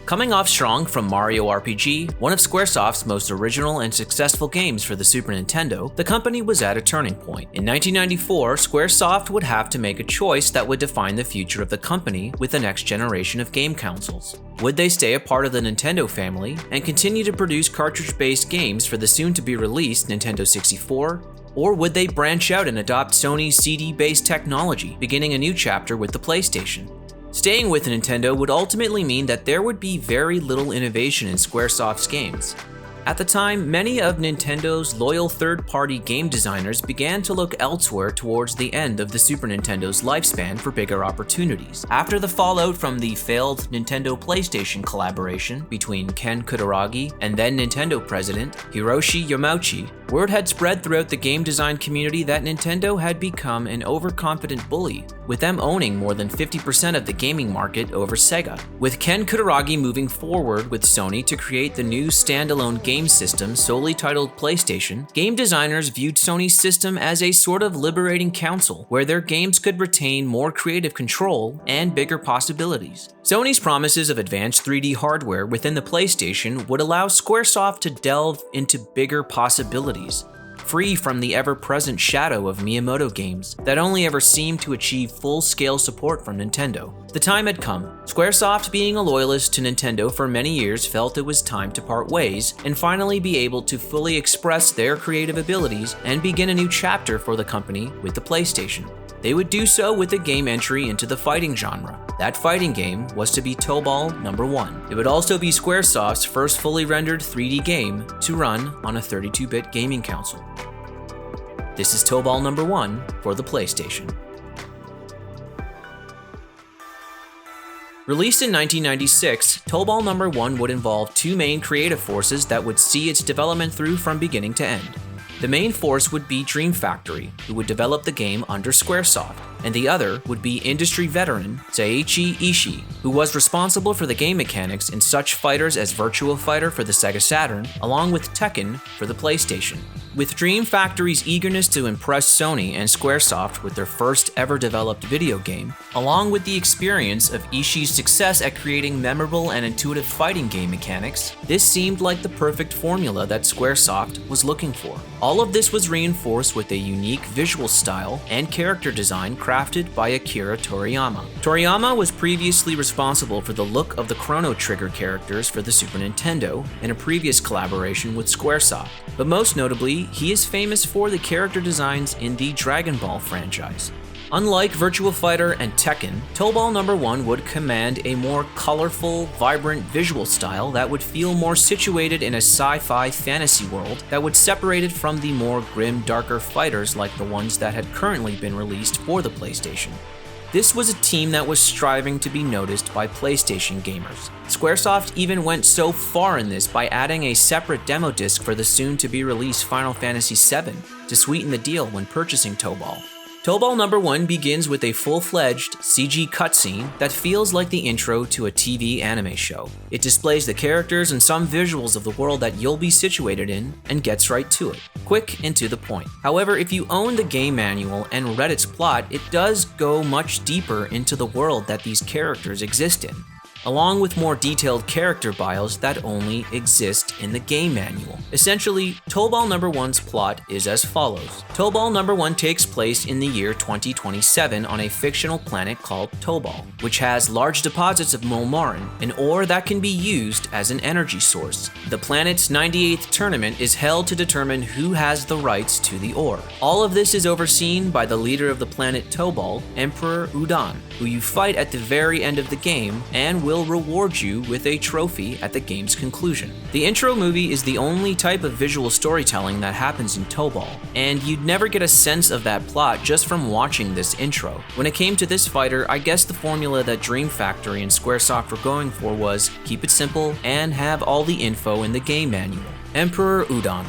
Coming off strong from Mario RPG, one of Squaresoft's most original and successful games for the Super Nintendo, the company was at a turning point. In 1994, Squaresoft would have to make a choice that would define the future of the company with the next generation of game consoles. Would they stay a part of the Nintendo family and continue to produce cartridge-based games for the soon-to-be-released Nintendo 64? Or would they branch out and adopt Sony's CD-based technology, beginning a new chapter with the PlayStation? Staying with Nintendo would ultimately mean that there would be very little innovation in Squaresoft's games. At the time, many of Nintendo's loyal third-party game designers began to look elsewhere towards the end of the Super Nintendo's lifespan for bigger opportunities. After the fallout from the failed Nintendo-PlayStation collaboration between Ken Kutaragi and then Nintendo president Hiroshi Yamauchi, word had spread throughout the game design community that Nintendo had become an overconfident bully, with them owning more than 50% of the gaming market over Sega. With Ken Kutaragi moving forward with Sony to create the new standalone game system solely titled PlayStation, game designers viewed Sony's system as a sort of liberating council where their games could retain more creative control and bigger possibilities. Sony's promises of advanced 3D hardware within the PlayStation would allow Squaresoft to delve into bigger possibilities, free from the ever-present shadow of Miyamoto games that only ever seemed to achieve full-scale support from Nintendo. The time had come. Squaresoft, being a loyalist to Nintendo for many years, felt it was time to part ways and finally be able to fully express their creative abilities and begin a new chapter for the company with the PlayStation. They would do so with a game entry into the fighting genre. That fighting game was to be Tobal No.1. It would also be Squaresoft's first fully rendered 3D game to run on a 32-bit gaming console. This is Tobal No.1 for the PlayStation. Released in 1996, Tobal No.1 would involve two main creative forces that would see its development through from beginning to end. The main force would be Dream Factory, who would develop the game under Squaresoft, and the other would be industry veteran Seiichi Ishii, who was responsible for the game mechanics in such fighters as Virtua Fighter for the Sega Saturn, along with Tekken for the PlayStation. With Dream Factory's eagerness to impress Sony and Squaresoft with their first ever developed video game, along with the experience of Ishii's success at creating memorable and intuitive fighting game mechanics, this seemed like the perfect formula that Squaresoft was looking for. All of this was reinforced with a unique visual style and character design crafted by Akira Toriyama. Toriyama was previously responsible for the look of the Chrono Trigger characters for the Super Nintendo in a previous collaboration with Squaresoft, but most notably, he is famous for the character designs in the Dragon Ball franchise. Unlike Virtua Fighter and Tekken, Tobal No.1 would command a more colorful, vibrant visual style that would feel more situated in a sci-fi fantasy world that would separate it from the more grim, darker fighters like the ones that had currently been released for the PlayStation. This was a team that was striving to be noticed by PlayStation gamers. Squaresoft even went so far in this by adding a separate demo disc for the soon-to-be-released Final Fantasy VII to sweeten the deal when purchasing Tobal. Tobal No.1 begins with a full-fledged CG cutscene that feels like the intro to a TV anime show. It displays the characters and some visuals of the world that you'll be situated in and gets right to it, quick and to the point. However, if you own the game manual and read its plot, it does go much deeper into the world that these characters exist in, along with more detailed character bios that only exist in the game manual. Essentially, Tobal No.1's plot is as follows. Tobal No.1 takes place in the year 2027 on a fictional planet called Tobal, which has large deposits of Molmoran, an ore that can be used as an energy source. The planet's 98th tournament is held to determine who has the rights to the ore. All of this is overseen by the leader of the planet Tobal, Emperor Udan, who you fight at the very end of the game and will reward you with a trophy at the game's conclusion. The intro movie is the only type of visual storytelling that happens in Tobal, and you'd never get a sense of that plot just from watching this intro. When it came to this fighter, I guess the formula that Dream Factory and Squaresoft were going for was keep it simple and have all the info in the game manual. Emperor Udan.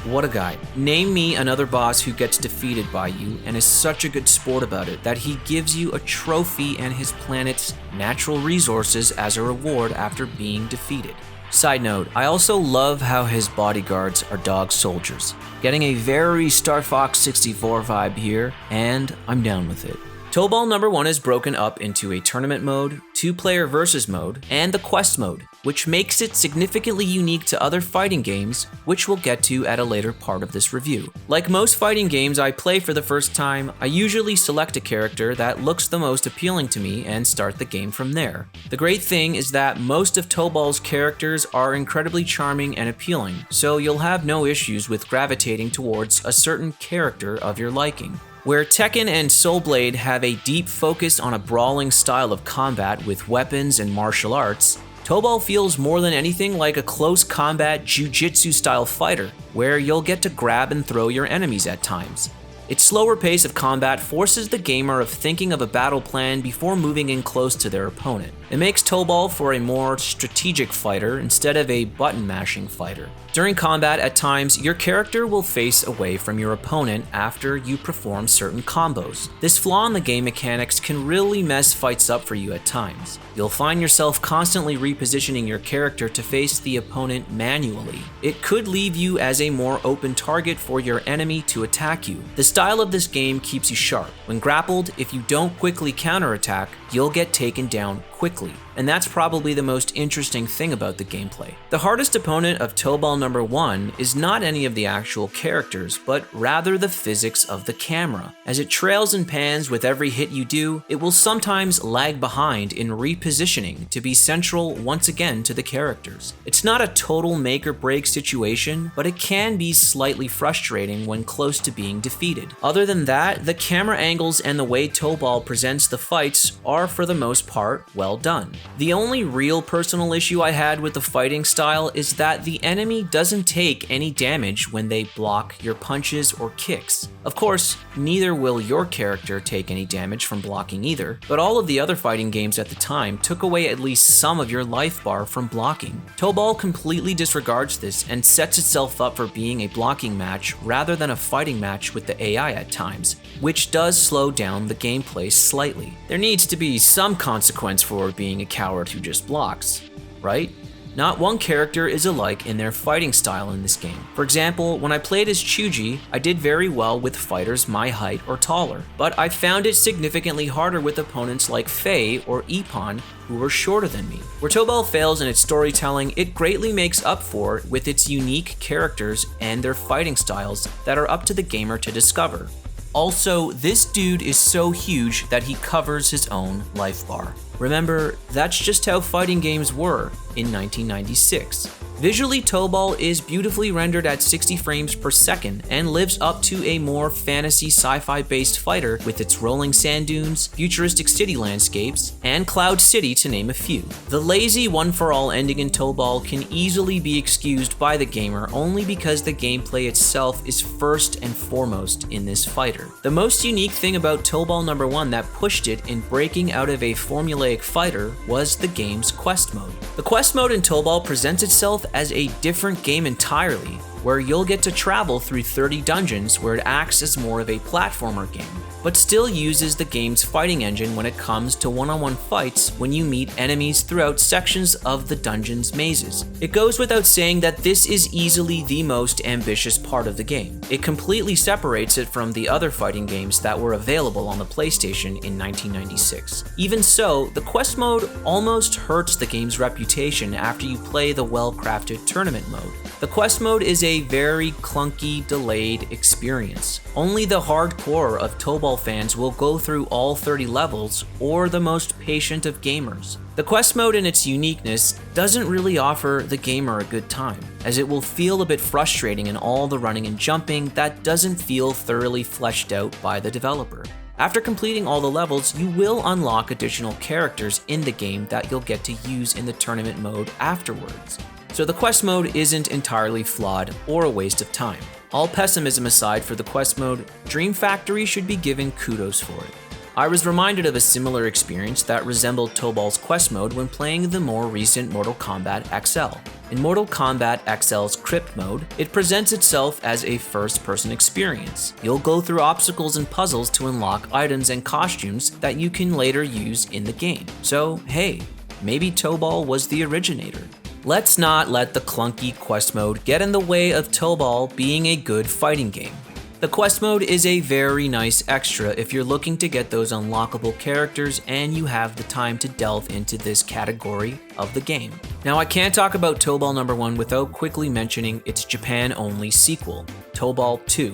What a guy. Name me another boss who gets defeated by you and is such a good sport about it that he gives you a trophy and his planet's natural resources as a reward after being defeated. Side note, I also love how his bodyguards are dog soldiers. Getting a very Star Fox 64 vibe here, and I'm down with it. Tobal No.1 is broken up into a tournament mode, 2-player versus mode, and the quest mode, which makes it significantly unique to other fighting games, which we'll get to at a later part of this review. Like most fighting games I play for the first time, I usually select a character that looks the most appealing to me and start the game from there. The great thing is that most of Tobal's characters are incredibly charming and appealing, so you'll have no issues with gravitating towards a certain character of your liking. Where Tekken and Soul Blade have a deep focus on a brawling style of combat with weapons and martial arts, Tobal feels more than anything like a close combat jiu-jitsu style fighter, where you'll get to grab and throw your enemies at times. Its slower pace of combat forces the gamer of thinking of a battle plan before moving in close to their opponent. It makes Tobal for a more strategic fighter instead of a button-mashing fighter. During combat, at times, your character will face away from your opponent after you perform certain combos. This flaw in the game mechanics can really mess fights up for you at times. You'll find yourself constantly repositioning your character to face the opponent manually. It could leave you as a more open target for your enemy to attack you. The style of this game keeps you sharp. When grappled, if you don't quickly counterattack, you'll get taken down quickly, and that's probably the most interesting thing about the gameplay. The hardest opponent of Tobal No.1 is not any of the actual characters, but rather the physics of the camera. As it trails and pans with every hit you do, it will sometimes lag behind in repositioning to be central once again to the characters. It's not a total make or break situation, but it can be slightly frustrating when close to being defeated. Other than that, the camera angles and the way Tobal presents the fights are for the most part well done. The only real personal issue I had with the fighting style is that the enemy doesn't take any damage when they block your punches or kicks. Of course, neither will your character take any damage from blocking either, but all of the other fighting games at the time took away at least some of your life bar from blocking. Tobal completely disregards this and sets itself up for being a blocking match rather than a fighting match with the AI at times, which does slow down the gameplay slightly. There needs to be some consequence for being a coward who just blocks, right? Not one character is alike in their fighting style in this game. For example, when I played as Chuji, I did very well with fighters my height or taller, but I found it significantly harder with opponents like Faye or Ippon who were shorter than me. Where Tobal fails in its storytelling, it greatly makes up for it with its unique characters and their fighting styles that are up to the gamer to discover. Also, this dude is so huge that he covers his own life bar. Remember, that's just how fighting games were in 1996. Visually, Tobal is beautifully rendered at 60 frames per second and lives up to a more fantasy sci-fi based fighter with its rolling sand dunes, futuristic city landscapes, and Cloud City to name a few. The lazy one-for-all ending in Tobal can easily be excused by the gamer only because the gameplay itself is first and foremost in this fighter. The most unique thing about Tobal No.1 that pushed it in breaking out of a formulaic fighter was the game's quest mode. The quest mode in Tobal presents itself as a different game entirely, where you'll get to travel through 30 dungeons where it acts as more of a platformer game, but still uses the game's fighting engine when it comes to one-on-one fights when you meet enemies throughout sections of the dungeon's mazes. It goes without saying that this is easily the most ambitious part of the game. It completely separates it from the other fighting games that were available on the PlayStation in 1996. Even so, the quest mode almost hurts the game's reputation after you play the well-crafted tournament mode. The quest mode is a very clunky, delayed experience. Only the hardcore of Tobal fans will go through all 30 levels, or the most patient of gamers. The quest mode in its uniqueness doesn't really offer the gamer a good time, as it will feel a bit frustrating in all the running and jumping that doesn't feel thoroughly fleshed out by the developer. After completing all the levels, you will unlock additional characters in the game that you'll get to use in the tournament mode afterwards. So the quest mode isn't entirely flawed or a waste of time. All pessimism aside for the quest mode, Dream Factory should be given kudos for it. I was reminded of a similar experience that resembled Tobal's quest mode when playing the more recent Mortal Kombat XL. In Mortal Kombat XL's Crypt mode, it presents itself as a first-person experience. You'll go through obstacles and puzzles to unlock items and costumes that you can later use in the game. So hey, maybe Tobal was the originator. Let's not let the clunky quest mode get in the way of Tobal being a good fighting game. The The quest mode is a very nice extra if you're looking to get those unlockable characters and you have the time to delve into this category of the game. Now, I can't talk about Tobal No.1 without quickly mentioning its Japan-only sequel, Tobal 2.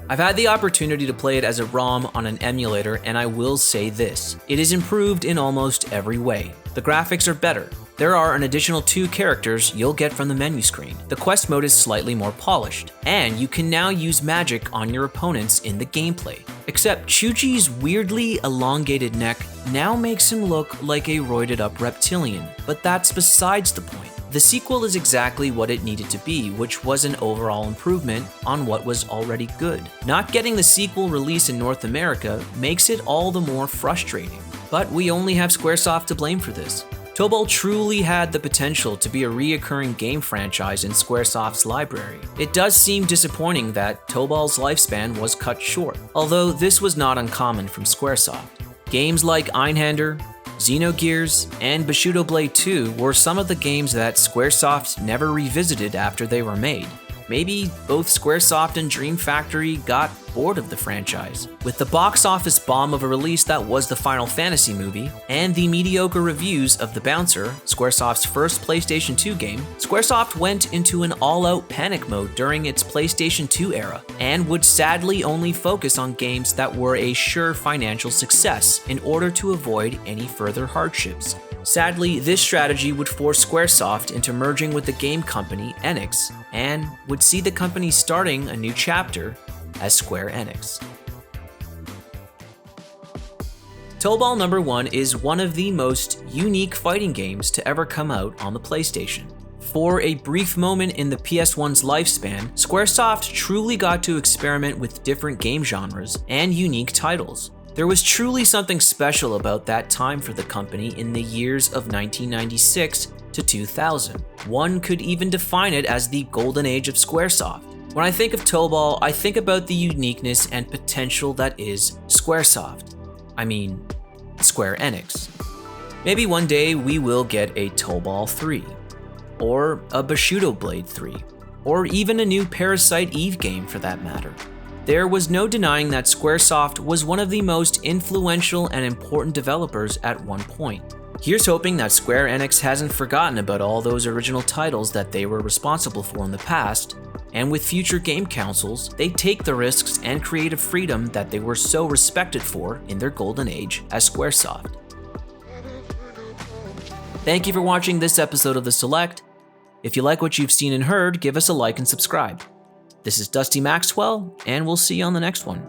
I've had the opportunity to play it as a ROM on an emulator, and I will say this: it is improved in almost every way. The graphics are better. There are an additional 2 characters you'll get from the menu screen. The quest mode is slightly more polished, and you can now use magic on your opponents in the gameplay. Except Chuji's weirdly elongated neck now makes him look like a roided up reptilian, but that's besides the point. The sequel is exactly what it needed to be, which was an overall improvement on what was already good. Not getting the sequel released in North America makes it all the more frustrating, but we only have Sqauresoft to blame for this. Tobal truly had the potential to be a reoccurring game franchise in Squaresoft's library. It does seem disappointing that Tobal's lifespan was cut short, although this was not uncommon from Squaresoft. Games like Einhander, Xenogears, and Bushido Blade 2 were some of the games that Squaresoft never revisited after they were made. Maybe both Squaresoft and Dream Factory got bored of the franchise. With the box office bomb of a release that was the Final Fantasy movie, and the mediocre reviews of The Bouncer, Squaresoft's first PlayStation 2 game, Squaresoft went into an all-out panic mode during its PlayStation 2 era, and would sadly only focus on games that were a sure financial success in order to avoid any further hardships. Sadly, this strategy would force Squaresoft into merging with the game company Enix, and would see the company starting a new chapter as Square Enix. Tobal No.1 is one of the most unique fighting games to ever come out on the PlayStation. For a brief moment in the PS1's lifespan, Squaresoft truly got to experiment with different game genres and unique titles. There was truly something special about that time for the company in the years of 1996 to 2000. One could even define it as the golden age of Squaresoft. When I think of Tobal, I think about the uniqueness and potential that is Squaresoft. I mean, Square Enix. Maybe one day we will get a Tobal 3, or a Bushido Blade 3, or even a new Parasite Eve game for that matter. There was no denying that Squaresoft was one of the most influential and important developers at one point. Here's hoping that Square Enix hasn't forgotten about all those original titles that they were responsible for in the past, and with future game consoles, they take the risks and creative freedom that they were so respected for in their golden age as Squaresoft. Thank you for watching this episode of The Select. If you like what you've seen and heard, give us a like and subscribe. This is Dusty Maxwell, and we'll see you on the next one.